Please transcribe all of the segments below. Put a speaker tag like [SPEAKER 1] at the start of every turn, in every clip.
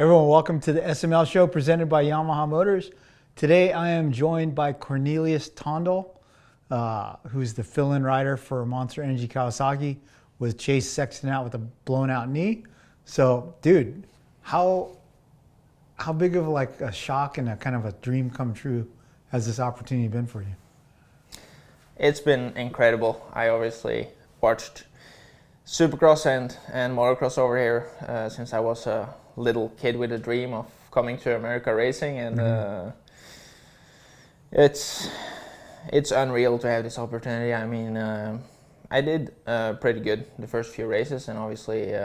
[SPEAKER 1] Everyone, welcome to the SML Show presented by Yamaha Motors. Today I am joined by Cornelius Tondel, who's the fill-in rider for Monster Energy Kawasaki with Chase Sexton out with a blown out knee. So, dude, how big of like a shock and a kind of a dream come true has this opportunity been for you?
[SPEAKER 2] It's been incredible. I obviously watched Supercross and motocross over here since I was a little kid with a dream of coming to America racing, and it's unreal to have this opportunity. I mean, I did pretty good the first few races, and obviously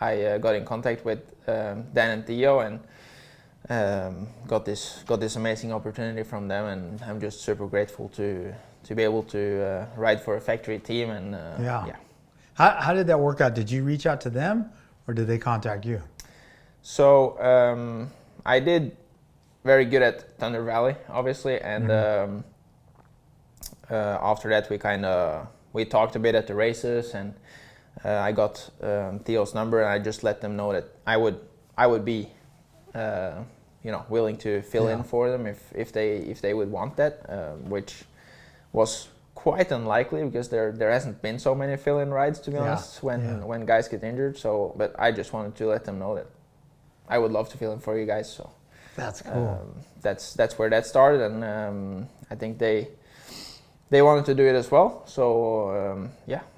[SPEAKER 2] I got in contact with Dan and Theo, and got this amazing opportunity from them, and I'm just super grateful to be able to ride for a factory team. And yeah.
[SPEAKER 1] How did that work out? Did you reach out to them, or did they contact you?
[SPEAKER 2] So I did very good at Thunder Valley, obviously, and after that we talked a bit at the races, and I got Theo's number, and I just let them know that I would be willing to fill in for them if they would want that, which was quite unlikely because there hasn't been so many fill-in rides, to be honest, when guys get injured. So, but I just wanted to let them know that I would love to fill in for you guys. So
[SPEAKER 1] that's cool.
[SPEAKER 2] That's where that started, and I think they wanted to do it as well. So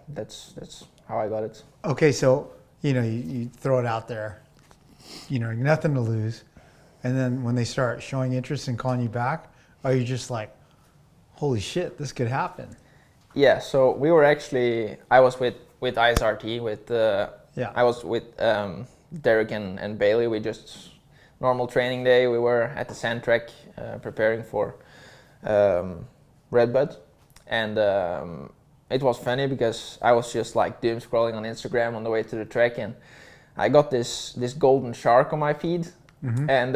[SPEAKER 2] that's how I got it.
[SPEAKER 1] Okay, so you throw it out there, nothing to lose, and then when they start showing interest and calling you back, are you just like, holy shit, this could happen?
[SPEAKER 2] Yeah, so we were actually, I was with ISRT, I was with Derek and Bailey. We just, normal training day, we were at the sand track preparing for Redbud, and it was funny because I was just like doom scrolling on Instagram on the way to the track, and I got this golden shark on my feed, and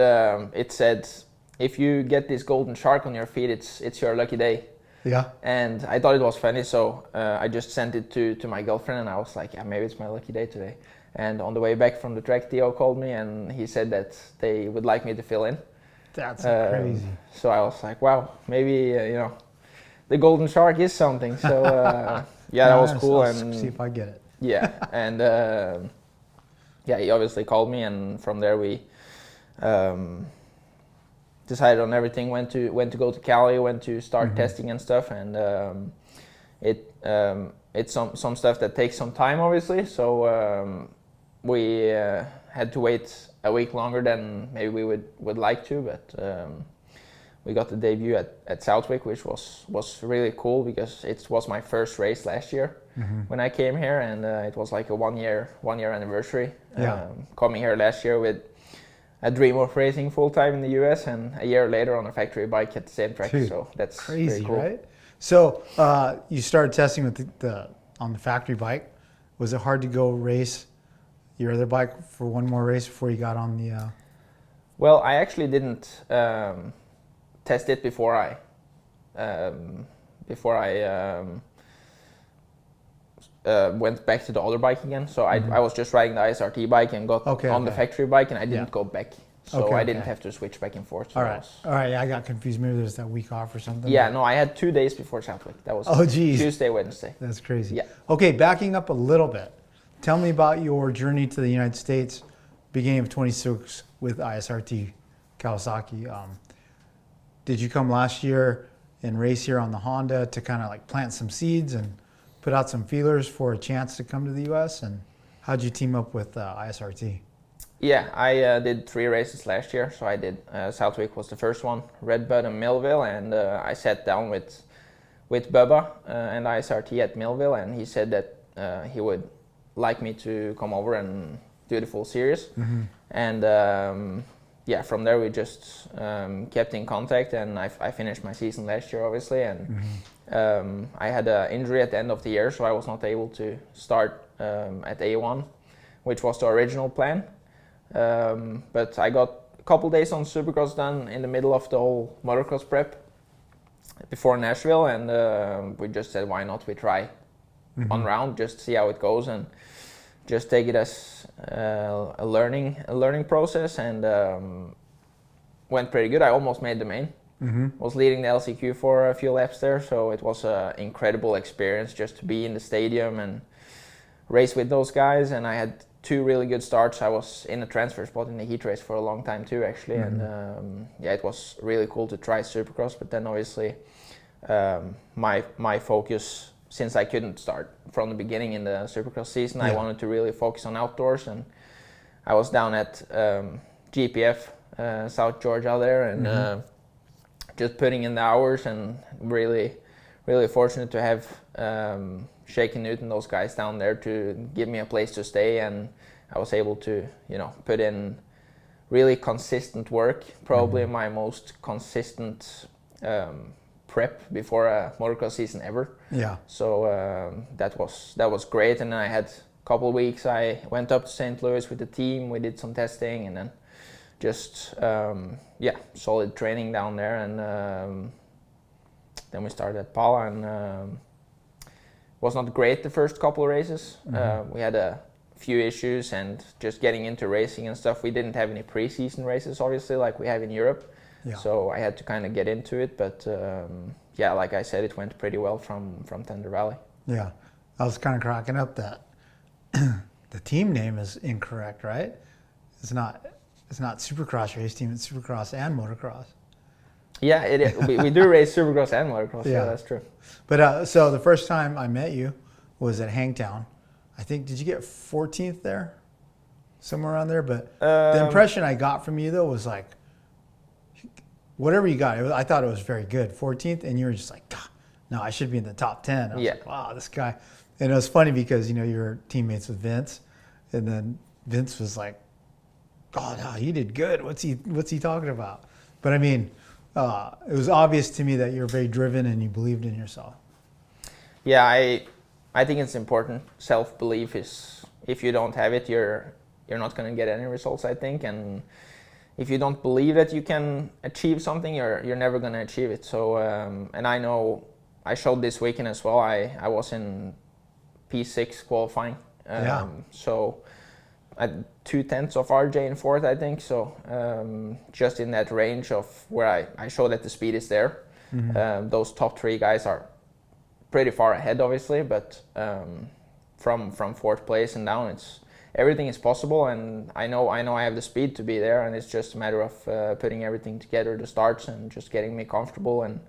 [SPEAKER 2] it said, if you get this golden shark on your feet, it's your lucky day.
[SPEAKER 1] Yeah.
[SPEAKER 2] And I thought it was funny, so I just sent it to my girlfriend, and I was like, yeah, maybe it's my lucky day today. And on the way back from the track, Theo called me, and he said that they would like me to fill in.
[SPEAKER 1] That's crazy.
[SPEAKER 2] So I was like, wow, maybe the golden shark is something. So that was cool.
[SPEAKER 1] And see if I get it.
[SPEAKER 2] Yeah, and he obviously called me, and from there we decided on everything, when to go to Cali, when to start testing and stuff, and it's some stuff that takes some time, obviously. So we had to wait a week longer than maybe we would like to, but we got the debut at Southwick, which was really cool because it was my first race last year when I came here, and it was like a one year anniversary. Coming here last year with a dream of racing full time in the US, and a year later on a factory bike at the same track. Dude, so that's
[SPEAKER 1] crazy,
[SPEAKER 2] cool.
[SPEAKER 1] Right? So you started testing with on the factory bike. Was it hard to go race your other bike for one more race before you got on the?
[SPEAKER 2] Well, I actually didn't test it before I went back to the other bike again. So I was just riding the ISRT bike and got on the factory bike, and I didn't go back. So I didn't have to switch back and forth. So
[SPEAKER 1] all right. Yeah, I got confused. Maybe there's that week off or something.
[SPEAKER 2] Yeah, no, I had 2 days before Southwick. That was Tuesday, Wednesday.
[SPEAKER 1] That's crazy.
[SPEAKER 2] Yeah.
[SPEAKER 1] Okay, backing up a little bit. Tell me about your journey to the United States, beginning of 26 with ISRT Kawasaki. Did you come last year and race here on the Honda to kind of like plant some seeds and put out some feelers for a chance to come to the US? And how'd you team up with ISRT?
[SPEAKER 2] Yeah, I did 3 races last year. So I did Southwick was the first one, Redbud and Millville, and I sat down with Bubba and ISRT at Millville, and he said that he would like me to come over and do the full series. And from there we just kept in contact, and I finished my season last year, obviously, and I had an injury at the end of the year, so I was not able to start at A1, which was the original plan. But I got a couple days on Supercross done in the middle of the whole motocross prep before Nashville, and we just said, why not we try one round, just see how it goes. And just take it as a learning process, and went pretty good. I almost made the main. Was leading the LCQ for a few laps there, so it was an incredible experience just to be in the stadium and race with those guys. And I had 2 really good starts. I was in a transfer spot in the heat race for a long time too, actually. And yeah, it was really cool to try Supercross. But then obviously my focus, since I couldn't start from the beginning in the Supercross season, I wanted to really focus on outdoors. And I was down at GPF, South Georgia there, and just putting in the hours, and really fortunate to have Shaken Newton, those guys down there, to give me a place to stay. And I was able to, put in really consistent work, probably my most consistent prep before a motocross season ever.
[SPEAKER 1] Yeah.
[SPEAKER 2] So that was great. And then I had a couple of weeks. I went up to St. Louis with the team. We did some testing, and then just solid training down there. And then we started at Pala, and was not great the first couple of races. We had a few issues, and just getting into racing and stuff. We didn't have any preseason races, obviously, like we have in Europe. Yeah. So I had to kind of get into it. But like I said, it went pretty well from Thunder Valley. Yeah,
[SPEAKER 1] I was kind of cracking up that the team name is incorrect, right? It's not Supercross race team, it's Supercross and motocross.
[SPEAKER 2] Yeah, we do race Supercross and motocross. Yeah, that's true.
[SPEAKER 1] But so the first time I met you was at Hangtown. I think, did you get 14th there? Somewhere around there? But the impression I got from you, though, was like, whatever you got, I thought it was very good. 14th, and you were just like, God, no, I should be in the top 10. I was like, wow, this guy. And it was funny because, you were teammates with Vince, and then Vince was like, oh, no, he did good. What's he talking about? But I mean, it was obvious to me that you're very driven and you believed in yourself.
[SPEAKER 2] Yeah, I think it's important. Self-belief is, if you don't have it, you're not going to get any results, I think. And if you don't believe that you can achieve something, you're never going to achieve it. So, and I know I showed this weekend as well. I was in P6 qualifying. So at 2/10 of RJ in 4th, I think. So just in that range of where I show that the speed is there. Those top 3 guys are pretty far ahead, obviously, but from 4th place and down, everything is possible. And I know I have the speed to be there, and it's just a matter of putting everything together, the starts, and just getting me comfortable. And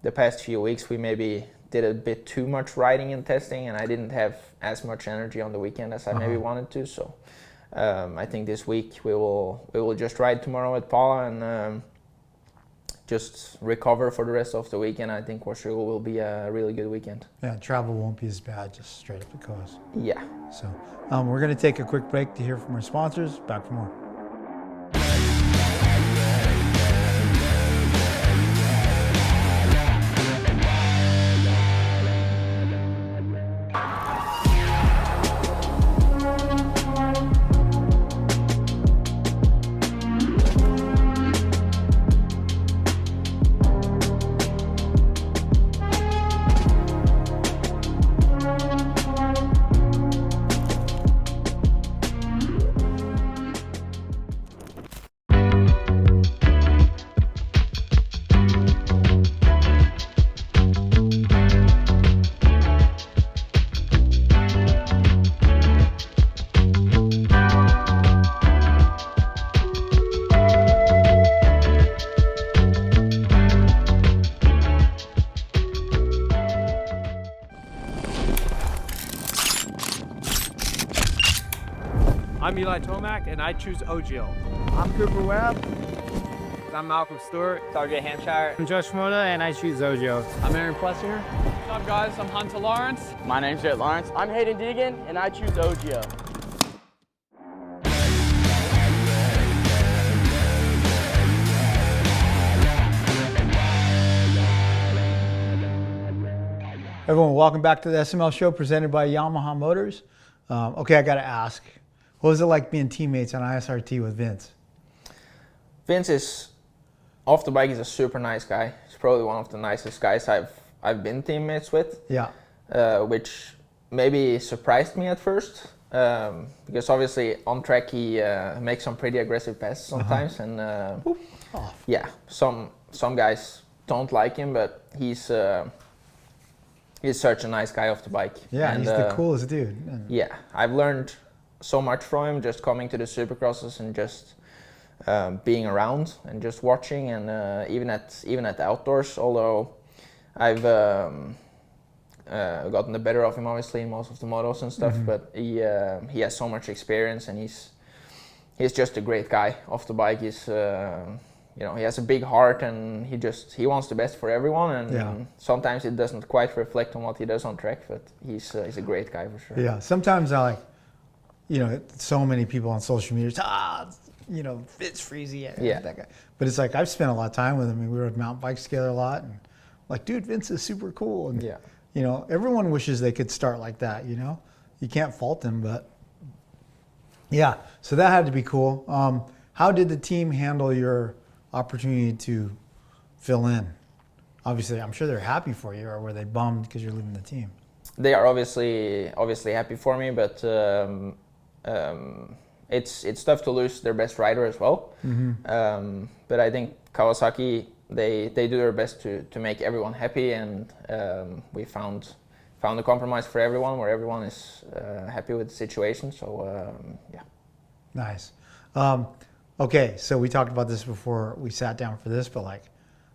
[SPEAKER 2] the past few weeks we maybe did a bit too much riding and testing, and I didn't have as much energy on the weekend as I maybe wanted to. So I think this week we will just ride tomorrow at Pala and just recover for the rest of the weekend. I think for sure will be a really good weekend. Yeah,
[SPEAKER 1] travel won't be as bad, just straight up the coast.
[SPEAKER 2] Yeah.
[SPEAKER 1] So we're going to take a quick break to hear from our sponsors. Back for more.
[SPEAKER 3] I'm Eli Tomac, and I choose OGL.
[SPEAKER 4] I'm Cooper Webb.
[SPEAKER 3] I'm Malcolm Stewart.
[SPEAKER 5] RJ Hampshire.
[SPEAKER 4] I'm Josh Moda, and I choose OGL.
[SPEAKER 5] I'm Aaron Plessinger.
[SPEAKER 6] What's up, guys? I'm Hunter Lawrence.
[SPEAKER 5] My name's Jet Lawrence. I'm Hayden Deegan, and I choose OGL.
[SPEAKER 1] Everyone, welcome back to the SML Show presented by Yamaha Motors. Okay, I got to ask, what was it like being teammates on ISRT with Vince?
[SPEAKER 2] Vince is, off the bike, he's a super nice guy. He's probably one of the nicest guys I've been teammates with.
[SPEAKER 1] Yeah.
[SPEAKER 2] Which maybe surprised me at first. Because obviously on track he makes some pretty aggressive passes sometimes, and yeah, some guys don't like him, but he's such a nice guy off the bike.
[SPEAKER 1] Yeah,
[SPEAKER 2] and,
[SPEAKER 1] he's the coolest dude. And
[SPEAKER 2] yeah, I've learned so much from him just coming to the Supercrosses and just being around and just watching, and even at the outdoors. Although I've gotten the better of him obviously in most of the motos and stuff, but he has so much experience, and he's just a great guy off the bike. He's he has a big heart, and he wants the best for everyone, and sometimes it doesn't quite reflect on what he does on track, but he's a great guy for sure.
[SPEAKER 1] Yeah, sometimes I so many people on social media, Fitz Freezy, that guy. But it's like, I've spent a lot of time with him, and we rode mountain bikes together a lot, and like, dude, Vince is super cool. And, everyone wishes they could start like that, You can't fault them, but yeah, so that had to be cool. How did the team handle your opportunity to fill in? Obviously, I'm sure they're happy for you, or were they bummed because you're leaving the team?
[SPEAKER 2] They are obviously happy for me, but it's tough to lose their best rider as well. But I think Kawasaki, they do their best to make everyone happy, and we found a compromise for everyone where everyone is happy with the situation. So yeah.
[SPEAKER 1] Nice. Okay, so we talked about this before we sat down for this, but like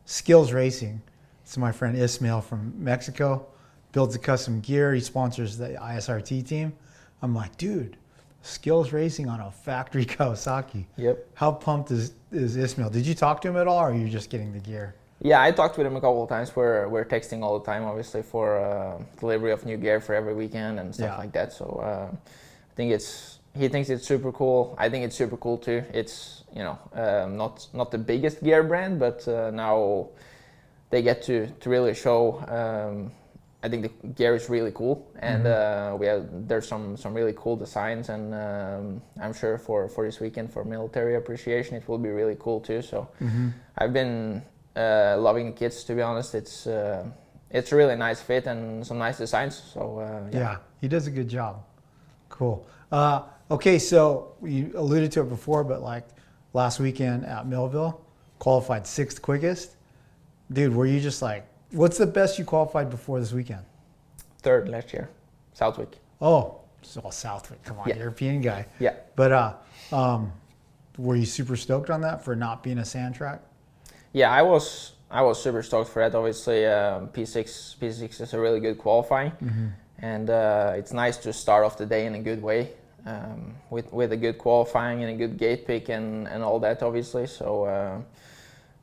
[SPEAKER 1] Skills Racing. So my friend Ismail from Mexico builds a custom gear. He sponsors the ISRT team. I'm like, dude, Skills Racing on a factory Kawasaki.
[SPEAKER 2] Yep.
[SPEAKER 1] How pumped is Ismail? Did you talk to him at all, or are you just getting the gear?
[SPEAKER 2] Yeah, I talked with him a couple of times. We're texting all the time, obviously, for delivery of new gear for every weekend and stuff like that. So I think he thinks it's super cool. I think it's super cool too. It's not the biggest gear brand, but now they get to really show. I think the gear is really cool, and there's some really cool designs, and I'm sure for this weekend for military appreciation it will be really cool too. So I've been loving the kits, to be honest. It's a really nice fit and some nice designs. So
[SPEAKER 1] yeah, he does a good job. Cool. Okay, so you alluded to it before, but like last weekend at Millville, qualified 6th quickest. Dude, were you just like, what's the best you qualified before this weekend?
[SPEAKER 2] 3rd last year, Southwick.
[SPEAKER 1] Oh, so Southwick, come on, European guy.
[SPEAKER 2] Yeah.
[SPEAKER 1] But were you super stoked on that for not being a sand track?
[SPEAKER 2] Yeah, I was super stoked for that. Obviously, P6 is a really good qualifying, and it's nice to start off the day in a good way. With a good qualifying and a good gate pick and all that, obviously. So,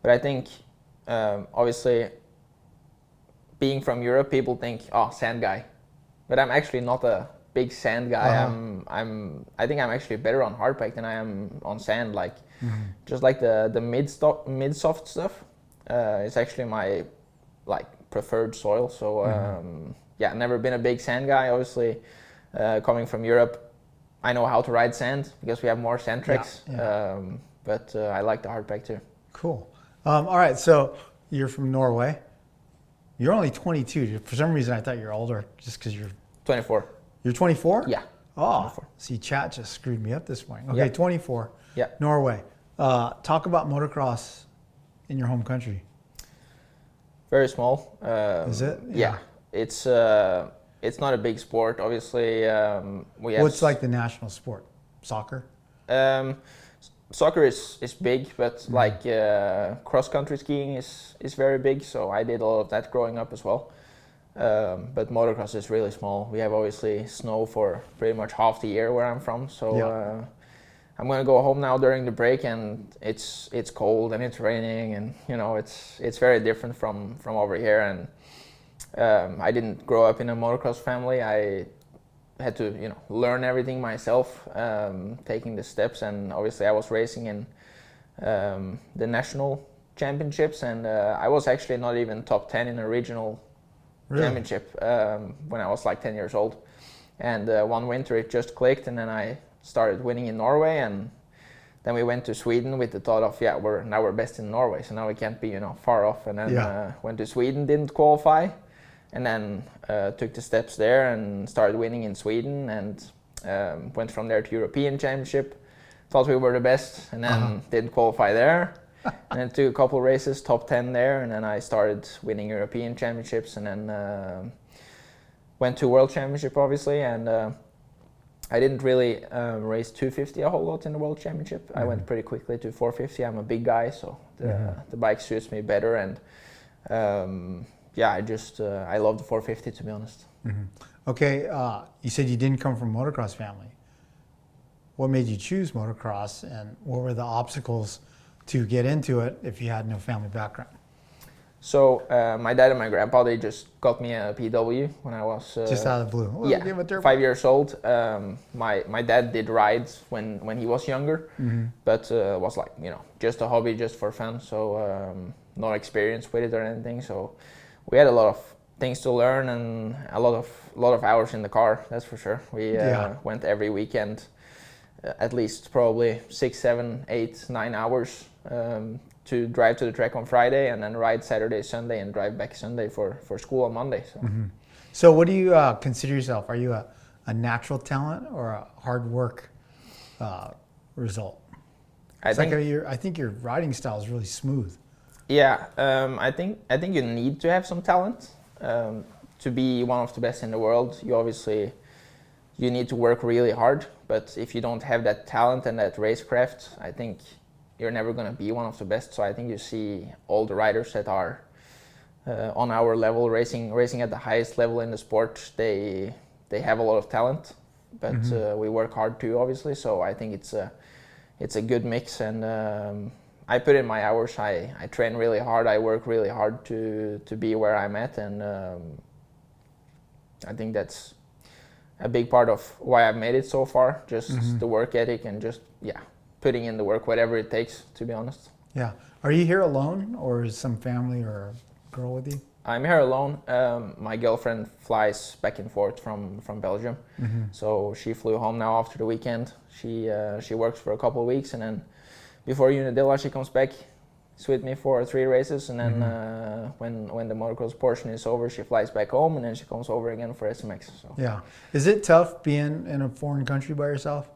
[SPEAKER 2] but I think obviously being from Europe, people think, oh, sand guy, but I'm actually not a big sand guy. I think I'm actually better on hard pack than I am on sand. Like just like the mid soft stuff, it's actually my preferred soil. So yeah, never been a big sand guy. Obviously, coming from Europe, I know how to ride sand because we have more sand tracks, but I like the hard pack too.
[SPEAKER 1] Cool. All right, so you're from Norway. You're only 22. For some reason, I thought you were older just because you're...
[SPEAKER 2] 24.
[SPEAKER 1] You're 24?
[SPEAKER 2] Yeah.
[SPEAKER 1] Oh,
[SPEAKER 2] 24.
[SPEAKER 1] See, chat just screwed me up this morning. Okay,
[SPEAKER 2] Yeah.
[SPEAKER 1] 24.
[SPEAKER 2] Yeah.
[SPEAKER 1] Norway. Talk about motocross in your home country.
[SPEAKER 2] Very small.
[SPEAKER 1] Is it?
[SPEAKER 2] Yeah. It's not a big sport, obviously. We have
[SPEAKER 1] What's like the national sport? Soccer?
[SPEAKER 2] Soccer is big, but like cross-country skiing is very big, so I did a lot of that growing up as well. But motocross is really small. We have obviously snow for pretty much half the year where I'm from, so I'm gonna go home now during the break, and it's cold and it's raining, and it's very different from over here. And I didn't grow up in a motocross family. I had to learn everything myself, taking the steps, and obviously I was racing in the national championships, and I was actually not even top 10 in a regional championship when I was like 10 years old. And one winter it just clicked, and then I started winning in Norway, and then we went to Sweden with the thought of we're best in Norway, so now we can't be far off. And then went to Sweden, didn't qualify, and then took the steps there and started winning in Sweden, and went from there to European Championship. Thought we were the best, and then didn't qualify there. And then took a couple races, top 10 there, and then I started winning European Championships, and then went to World Championship, obviously, and I didn't really race 250 a whole lot in the World Championship. I went pretty quickly to 450. I'm a big guy, so the bike suits me better, and yeah, I love the 450, to be honest.
[SPEAKER 1] Okay, you said you didn't come from motocross family. What made you choose motocross, and what were the obstacles to get into it if you had no family background?
[SPEAKER 2] So my dad and my grandpa, they just got me a PW when I was
[SPEAKER 1] Just out of the blue? Well,
[SPEAKER 2] yeah,
[SPEAKER 1] give it their
[SPEAKER 2] 5 years old. My dad did rides when he was younger, but it was like, you know, just a hobby, just for fun. So no experience with it or anything. So we had a lot of things to learn and a lot of hours in the car. That's for sure. We went every weekend, at least probably 6, 7, 8, 9 hours. To drive to the track on Friday and then ride Saturday, Sunday, and drive back Sunday for school on Monday. So,
[SPEAKER 1] So what do you consider yourself? Are you a natural talent or a hard work result? I think your riding style is really smooth.
[SPEAKER 2] Yeah, I think you need to have some talent to be one of the best in the world. You need to work really hard, but if you don't have that talent and that racecraft, I think you're never going to be one of the best. So I think you see all the riders that are on our level, racing at the highest level in the sport. They have a lot of talent, but we work hard too, obviously. So I think it's a good mix, and I put in my hours. I train really hard. I work really hard to be where I'm at, and I think that's a big part of why I've made it so far. Just the work ethic and just putting in the work, whatever it takes, to be honest.
[SPEAKER 1] Yeah. Are you here alone, or is some family or a girl with you?
[SPEAKER 2] I'm here alone. My girlfriend flies back and forth from Belgium, so she flew home now after the weekend. She works for a couple of weeks, and then before Unadilla she comes back, is with me for 3 races, and then when the motocross portion is over, she flies back home, and then she comes over again for SMX. So.
[SPEAKER 1] Yeah. Is it tough being in a foreign country by yourself?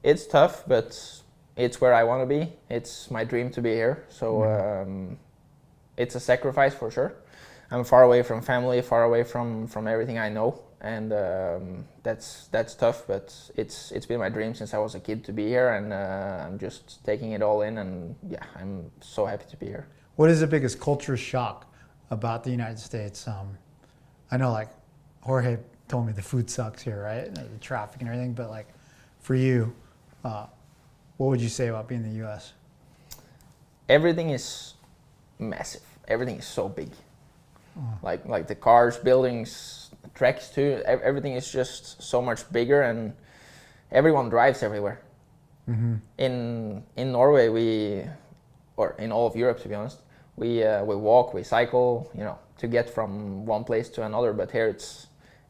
[SPEAKER 2] It's tough, but it's where I want to be. It's my dream to be here. So it's a sacrifice for sure. I'm far away from family, far away from everything I know, and that's tough. But it's been my dream since I was a kid to be here, and I'm just taking it all in. And I'm so happy to be here.
[SPEAKER 1] What is the biggest culture shock about the United States? I know, like Jorge told me, the food sucks here, right? The traffic and everything. But like for you, what would you say about being in the U.S.?
[SPEAKER 2] Everything is massive. Everything is so big. Like the cars, buildings, tracks too. Everything is just so much bigger, and everyone drives everywhere. In Norway, or in all of Europe, to be honest, we walk, we cycle, you know, to get from one place to another. But here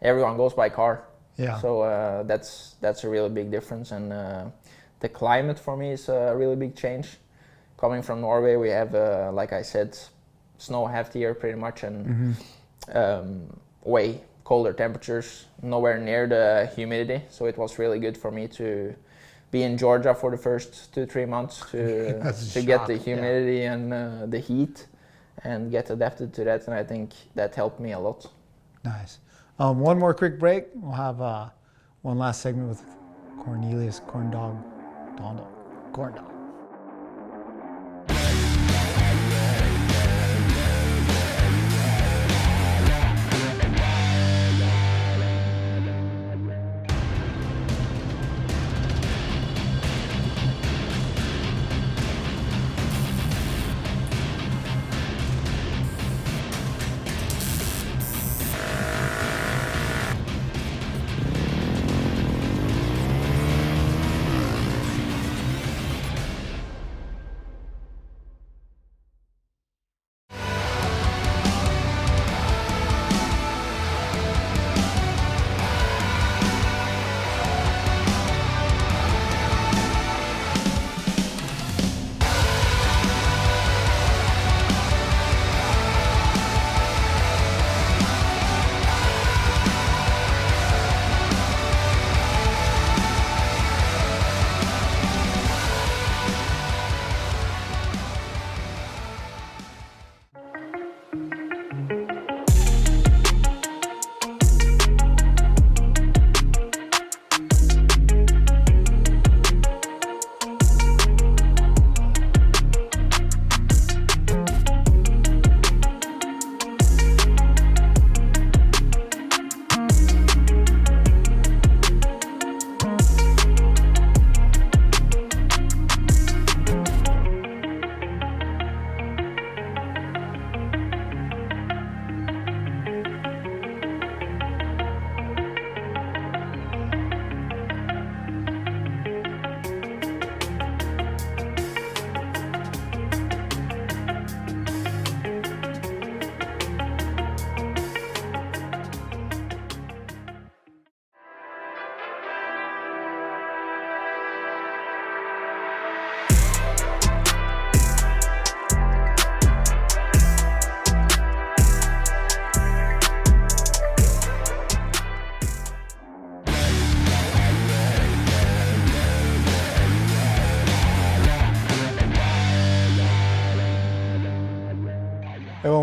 [SPEAKER 2] everyone goes by car. Yeah. So that's a really big difference, and the climate for me is a really big change. Coming from Norway, we have, like I said, snow half the year pretty much, and way colder temperatures, nowhere near the humidity. So it was really good for me to be in Georgia for the first 2-3 months to get the humidity and the heat, and get adapted to that. And I think that helped me a lot.
[SPEAKER 1] Nice. One more quick break. We'll have one last segment with Cornelius Tondel. Corn Dog.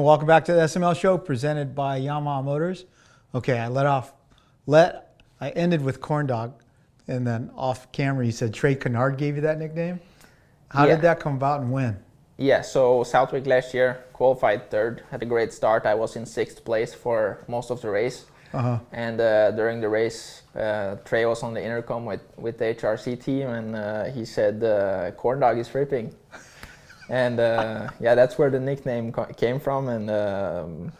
[SPEAKER 1] welcome back to the SML Show presented by Yamaha Motors. Okay, I ended with Corn Dog, and then off camera you said Trey Kennard gave you that nickname. How
[SPEAKER 2] Yeah.
[SPEAKER 1] did that come about and when?
[SPEAKER 2] Yeah, so Southwick last year, qualified third, had a great start. I was in 6th place for most of the race. And during the race, Trey was on the intercom with the HRC team, and he said, Corn Dog is ripping. And yeah, that's where the nickname came from. And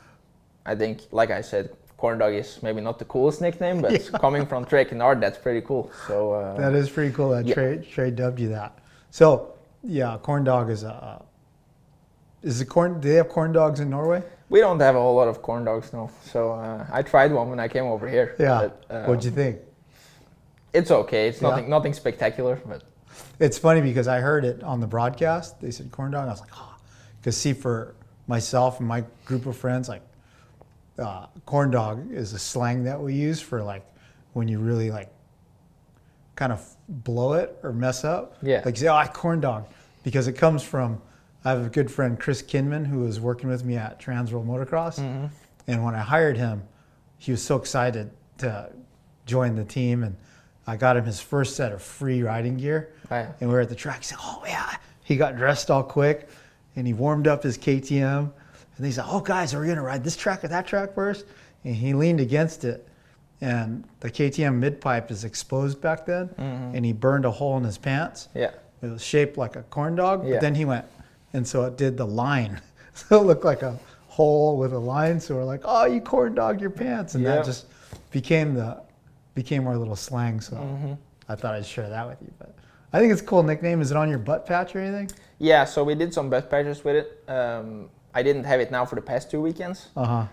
[SPEAKER 2] I think, like I said, Corn Dog is maybe not the coolest nickname, but coming from Trey Kennard, that's pretty cool. So
[SPEAKER 1] That is pretty cool that
[SPEAKER 2] yeah.
[SPEAKER 1] Trey dubbed you that. So yeah, Corn Dog is do they have corn dogs in Norway?
[SPEAKER 2] we don't have a whole lot of corn dogs now. So I tried one when I came over here.
[SPEAKER 1] Yeah.
[SPEAKER 2] But,
[SPEAKER 1] What'd you think?
[SPEAKER 2] It's okay. It's
[SPEAKER 1] Yeah.
[SPEAKER 2] nothing spectacular, but
[SPEAKER 1] It's funny because I heard it on the broadcast. They said corn dog. I was like, oh, because see, for myself and my group of friends, like corn dog is a slang that we use for like when you really like kind of blow it or mess up.
[SPEAKER 2] Yeah.
[SPEAKER 1] Like say, oh, I corn dog, because it comes from. I have a good friend, Chris Kinman, who was working with me at Transworld Motocross, and when I hired him, he was so excited to join the team, and I got him his first set of free riding gear.
[SPEAKER 2] Right.
[SPEAKER 1] And we were at the track. He said, oh, yeah. He got dressed all quick, and he warmed up his KTM. And he said, oh, guys, are we going to ride this track or that track first? And he leaned against it, and the KTM mid-pipe is exposed back then, and he burned a hole in his pants.
[SPEAKER 2] yeah.
[SPEAKER 1] It was shaped like a corn dog,
[SPEAKER 2] Yeah.
[SPEAKER 1] but then he went, and so it did the line. So it looked like a hole with a line. So we're like, oh, you corn dog your pants. And
[SPEAKER 2] Yeah.
[SPEAKER 1] that just became our little slang. So I thought I'd share that with you. But I think it's a cool nickname. Is it on your butt patch or anything?
[SPEAKER 2] Yeah, so we did some butt patches with it. I didn't have it now for the past 2 weekends. I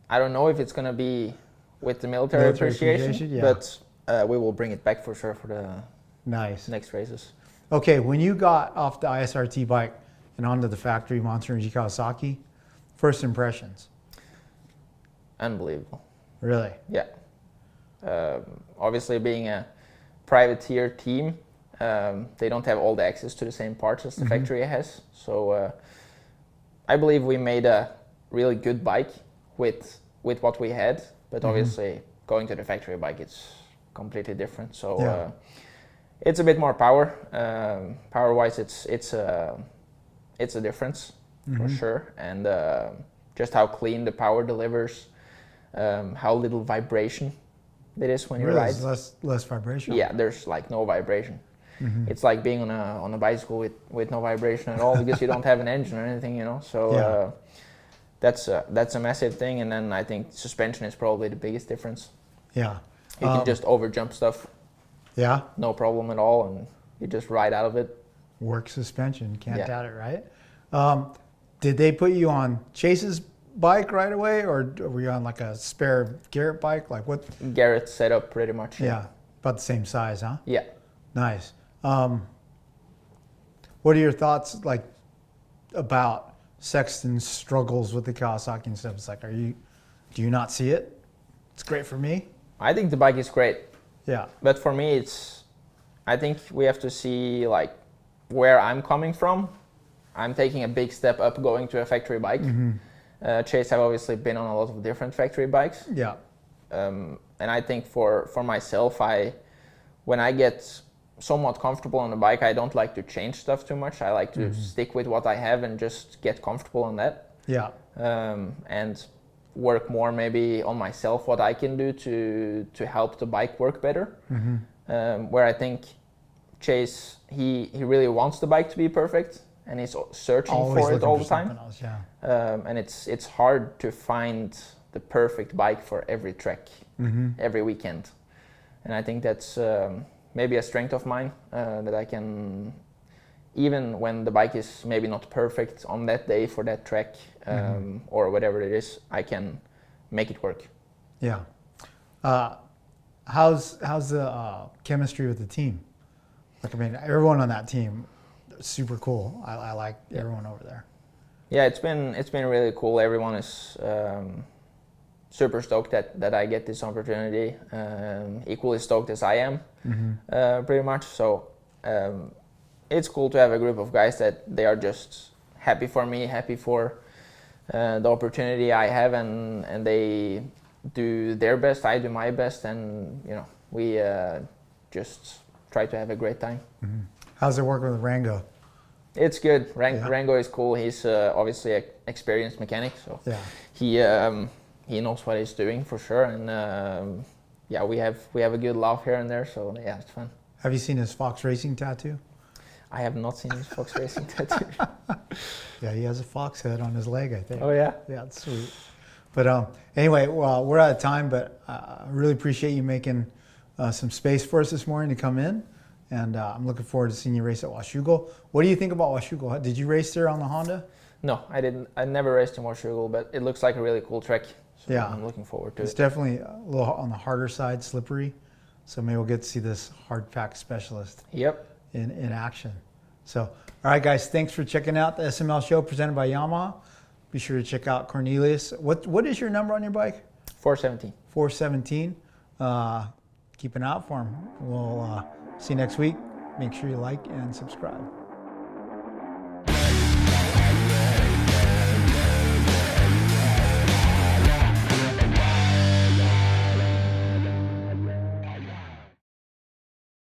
[SPEAKER 2] don't know if it's going to be with the military appreciation,
[SPEAKER 1] yeah.
[SPEAKER 2] but we will bring it back for sure for the
[SPEAKER 1] Nice.
[SPEAKER 2] next races.
[SPEAKER 1] Okay, when you got off the ISRT bike and onto the factory Monster Energy Kawasaki, first impressions?
[SPEAKER 2] Unbelievable.
[SPEAKER 1] Really?
[SPEAKER 2] Yeah. Obviously, being a privateer team, they don't have all the access to the same parts as the factory has. So I believe we made a really good bike with what we had, but obviously going to the factory bike, it's completely different. So
[SPEAKER 1] Yeah.
[SPEAKER 2] it's a bit more power. Power-wise, it's a difference for sure, and just how clean the power delivers, how little vibration it is when you
[SPEAKER 1] Really?
[SPEAKER 2] ride.
[SPEAKER 1] It's less vibration?
[SPEAKER 2] Yeah, there's like no vibration. It's like being on a bicycle with no vibration at all because you don't have an engine or anything, you know. So
[SPEAKER 1] Yeah.
[SPEAKER 2] that's a massive thing, and then I think suspension is probably the biggest difference.
[SPEAKER 1] Yeah.
[SPEAKER 2] You can just over jump stuff,
[SPEAKER 1] Yeah.
[SPEAKER 2] no problem at all, and you just ride out of it.
[SPEAKER 1] Work suspension. Can't
[SPEAKER 2] Yeah.
[SPEAKER 1] doubt it, right? Did they put you on Chase's bike right away, or were you on like a spare Garrett bike? Like what?
[SPEAKER 2] Garrett set up pretty much.
[SPEAKER 1] Yeah. About the same size, huh?
[SPEAKER 2] Yeah.
[SPEAKER 1] Nice. What are your thoughts like about Sexton's struggles with the Kawasaki and stuff? It's like, do you not see it? It's great for me.
[SPEAKER 2] I think the bike is great,
[SPEAKER 1] Yeah.
[SPEAKER 2] but for me, I think we have to see like where I'm coming from. I'm taking a big step up going to a factory bike. Chase have obviously been on a lot of different factory bikes.
[SPEAKER 1] Yeah.
[SPEAKER 2] And I think for myself, when I get somewhat comfortable on the bike, I don't like to change stuff too much. I like to stick with what I have and just get comfortable on that.
[SPEAKER 1] Yeah.
[SPEAKER 2] And work more maybe on myself, what I can do to help the bike work better. Where I think Chase, he really wants the bike to be perfect, and he's searching
[SPEAKER 1] Always
[SPEAKER 2] for it
[SPEAKER 1] looking
[SPEAKER 2] all
[SPEAKER 1] for
[SPEAKER 2] the time.
[SPEAKER 1] something else, yeah.
[SPEAKER 2] And it's hard to find the perfect bike for every track, every weekend. And I think that's maybe a strength of mine, that I can, even when the bike is maybe not perfect on that day for that track, or whatever it is, I can make it work.
[SPEAKER 1] Yeah. How's the chemistry with the team? Like, I mean, everyone on that team, super cool. I like everyone over there.
[SPEAKER 2] Yeah, it's been really cool. Everyone is super stoked that I get this opportunity. Equally stoked as I am, pretty much. So it's cool to have a group of guys that they are just happy for me, happy for the opportunity I have, and they do their best, I do my best, and you know, we just try to have a great time.
[SPEAKER 1] Mm-hmm. How's it working with Rango?
[SPEAKER 2] It's good. Rango is cool. He's obviously an experienced mechanic, so he knows what he's doing for sure. And yeah, we have a good laugh here and there, so yeah, it's fun.
[SPEAKER 1] Have you seen his Fox Racing tattoo?
[SPEAKER 2] I have not seen his Fox Racing tattoo.
[SPEAKER 1] Yeah, he has a fox head on his leg, I think.
[SPEAKER 2] Oh yeah?
[SPEAKER 1] Yeah, it's sweet. But anyway, well, we're out of time, but I really appreciate you making some space for us this morning to come in. And I'm looking forward to seeing you race at Washougal. What do you think about Washougal? Did you race there on the Honda?
[SPEAKER 2] No, I didn't. I never raced in Washougal, but it looks like a really cool track. So
[SPEAKER 1] yeah,
[SPEAKER 2] I'm looking forward to
[SPEAKER 1] it. It's definitely a little on the harder side, slippery. So maybe we'll get to see this hard pack specialist in action. So, all right, guys, thanks for checking out the SML show presented by Yamaha. Be sure to check out Cornelius. What is your number on your bike?
[SPEAKER 2] 417.
[SPEAKER 1] 417. Keep an eye out for him. We'll see you next week. Make sure you like and subscribe.